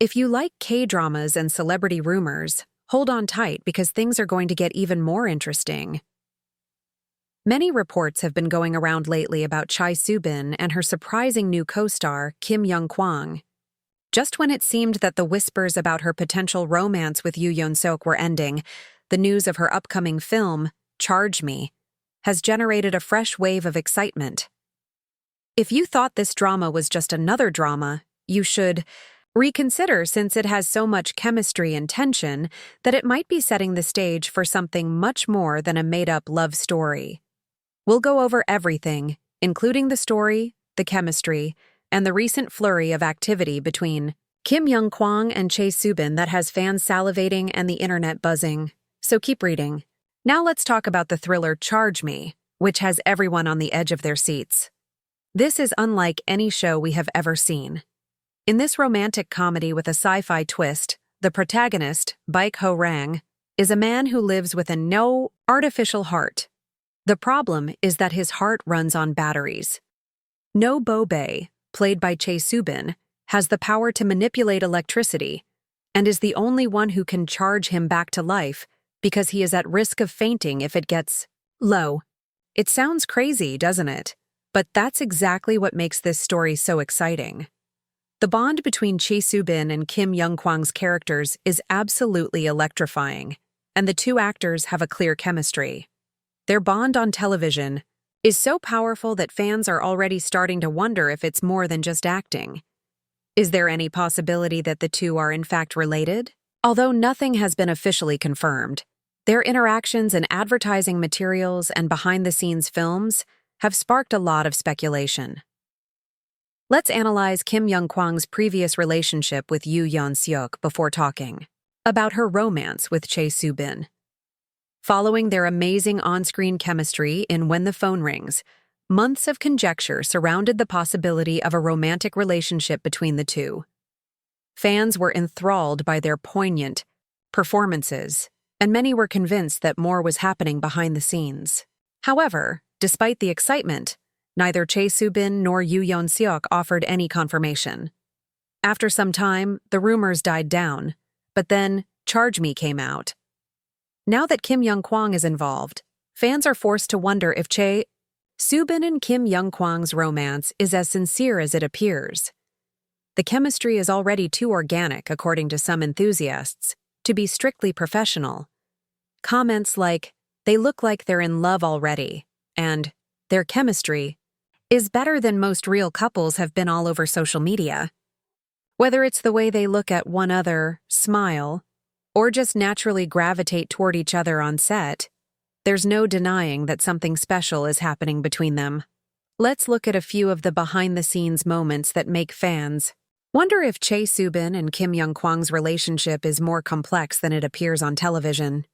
If you like K-dramas and celebrity rumors, hold on tight because things are going to get even more interesting. Many reports have been going around lately about Chae Soo-bin and her surprising new co-star, Kim Young-kwang. Just when it seemed that the whispers about her potential romance with Yoo Yeon-seok were ending, the news of her upcoming film, Charge Me, has generated a fresh wave of excitement. If you thought this drama was just another drama, you should reconsider since it has so much chemistry and tension that it might be setting the stage for something much more than a made-up love story. We'll go over everything, including the story, the chemistry, and the recent flurry of activity between Kim Young-kwang and Chae Soo-bin that has fans salivating and the internet buzzing. So keep reading. Now let's talk about the thriller Charge Me, which has everyone on the edge of their seats. This is unlike any show we have ever seen. In this romantic comedy with a sci-fi twist, the protagonist, Baek Ho-rang, is a man who lives with a no artificial heart. The problem is that his heart runs on batteries. No Bo-bae, played by Chae Soo-bin, has the power to manipulate electricity and is the only one who can charge him back to life because he is at risk of fainting if it gets low. It sounds crazy, doesn't it? But that's exactly what makes this story so exciting. The bond between Chae Soo-bin and Kim Young-kwang's characters is absolutely electrifying, and the two actors have a clear chemistry. Their bond on television is so powerful that fans are already starting to wonder if it's more than just acting. Is there any possibility that the two are in fact related? Although nothing has been officially confirmed, their interactions in advertising materials and behind-the-scenes films have sparked a lot of speculation. Let's analyze Kim Young-kwang's previous relationship with Yoo Yeon-seok before talking about her romance with Chae Soo-bin. Following their amazing on-screen chemistry in When the Phone Rings, months of conjecture surrounded the possibility of a romantic relationship between the two. Fans were enthralled by their poignant performances, and many were convinced that more was happening behind the scenes. However, despite the excitement, neither Chae Soo-bin nor Yoo Yeon-seok offered any confirmation. After some time, the rumors died down, but then Charge Me came out. Now that Kim Young-kwang is involved, fans are forced to wonder if Chae Soo-bin and Kim Young-kwang's romance is as sincere as it appears. The chemistry is already too organic, according to some enthusiasts, to be strictly professional. Comments like, "They look like they're in love already," and "Their chemistry is better than most real couples" have been all over social media. Whether it's the way they look at one another, smile, or just naturally gravitate toward each other on set, there's no denying that something special is happening between them. Let's look at a few of the behind-the-scenes moments that make fans wonder if Chae Soo-bin and Kim Young-kwang's relationship is more complex than it appears on television.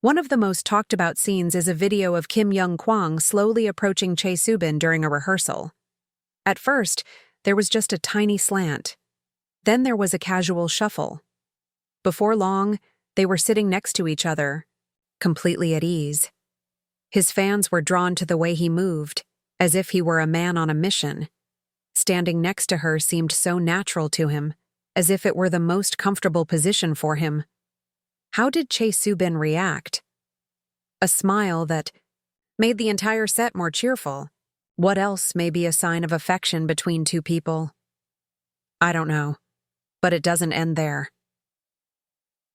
One of the most talked-about scenes is a video of Kim Young-kwang slowly approaching Chae Soo-bin during a rehearsal. At first, there was just a tiny slant. Then there was a casual shuffle. Before long, they were sitting next to each other, completely at ease. His fans were drawn to the way he moved, as if he were a man on a mission. Standing next to her seemed so natural to him, as if it were the most comfortable position for him. How did Chae Soo-bin react? A smile that made the entire set more cheerful. What else may be a sign of affection between two people? I don't know, but it doesn't end there.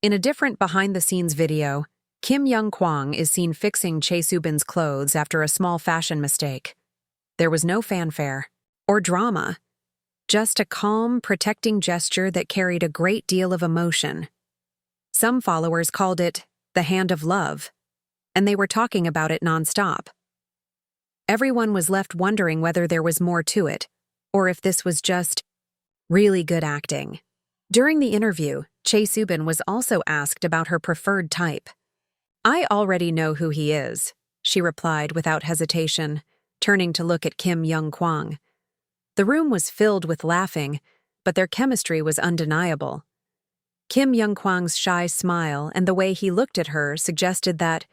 In a different behind-the-scenes video, Kim Young-kwang is seen fixing Chae Soo-bin's clothes after a small fashion mistake. There was no fanfare or drama, just a calm, protecting gesture that carried a great deal of emotion. Some followers called it the hand of love, and they were talking about it nonstop. Everyone was left wondering whether there was more to it, or if this was just really good acting. During the interview, Chae Soo-bin was also asked about her preferred type. "I already know who he is," she replied without hesitation, turning to look at Kim Young-kwang. The room was filled with laughing, but their chemistry was undeniable. Kim Young-kwang's shy smile and the way he looked at her suggested that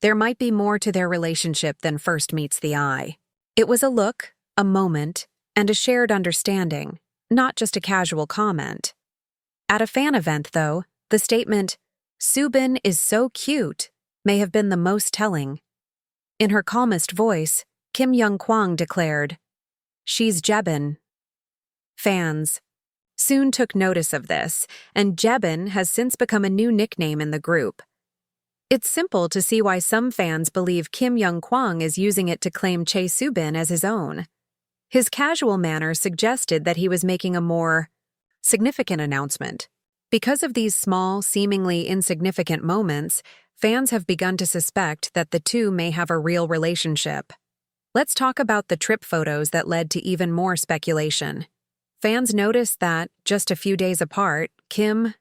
there might be more to their relationship than first meets the eye. It was a look, a moment, and a shared understanding, not just a casual comment. At a fan event, though, the statement, "Soo-bin is so cute," may have been the most telling. In her calmest voice, Kim Young-kwang declared, "She's Jebin." Fans soon took notice of this, and Jebin has since become a new nickname in the group. It's simple to see why some fans believe Kim Young-kwang is using it to claim Chae Soo-bin as his own. His casual manner suggested that he was making a more significant announcement. Because of these small, seemingly insignificant moments, fans have begun to suspect that the two may have a real relationship. Let's talk about the trip photos that led to even more speculation. Fans noticed that, just a few days apart, Kim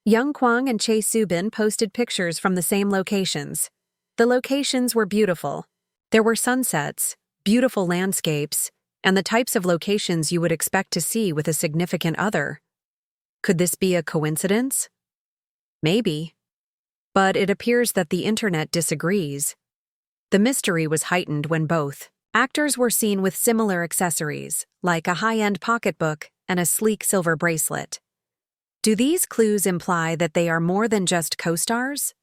Young-kwang and Chae Soo-bin posted pictures from the same locations. The locations were beautiful. There were sunsets, beautiful landscapes, and the types of locations you would expect to see with a significant other. Could this be a coincidence? Maybe. But it appears that the internet disagrees. The mystery was heightened when both actors were seen with similar accessories, like a high-end pocketbook and a sleek silver bracelet. Do these clues imply that they are more than just co-stars?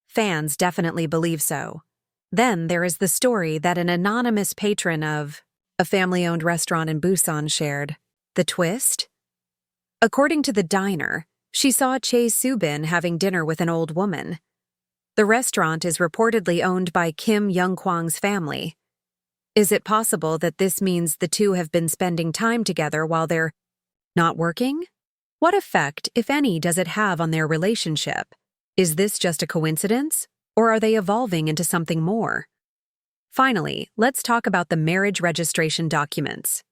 Fans definitely believe so. Then there is the story that an anonymous patron of a family-owned restaurant in Busan shared. The twist? According to the diner, she saw Chae Soo-bin having dinner with an old woman. The restaurant is reportedly owned by Kim Young-kwang's family. Is it possible that this means the two have been spending time together while they're not working? What effect, if any, does it have on their relationship? Is this just a coincidence, or are they evolving into something more? Finally, let's talk about the marriage registration documents.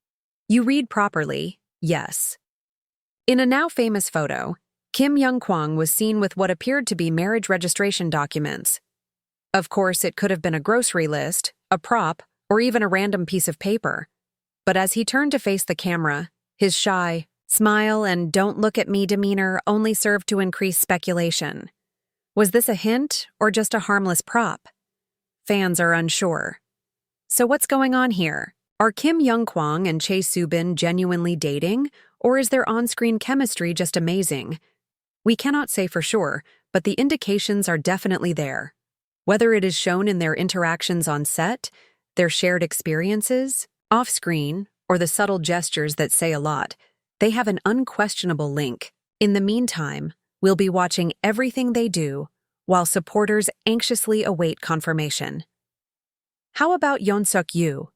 You read properly, yes. In a now-famous photo, Kim Young-kwang was seen with what appeared to be marriage registration documents. Of course, it could have been a grocery list, a prop, or even a random piece of paper. But as he turned to face the camera, his shy smile and "don't look at me" demeanor only served to increase speculation. Was this a hint or just a harmless prop? Fans are unsure. So what's going on here? Are Kim Young-kwang and Chae Soo-bin genuinely dating, or is their on-screen chemistry just amazing? We cannot say for sure, but the indications are definitely there. Whether it is shown in their interactions on set, their shared experiences, off-screen, or the subtle gestures that say a lot, they have an unquestionable link. In the meantime, we'll be watching everything they do, while supporters anxiously await confirmation. How about Yeon-seok?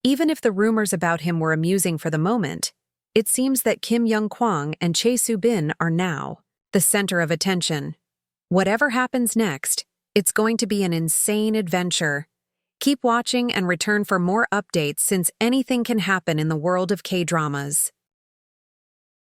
Even if the rumors about him were amusing for the moment, it seems that Kim Young-kwang and Chae Soo-bin are now the center of attention. Whatever happens next, it's going to be an insane adventure. Keep watching and return for more updates since anything can happen in the world of K-dramas.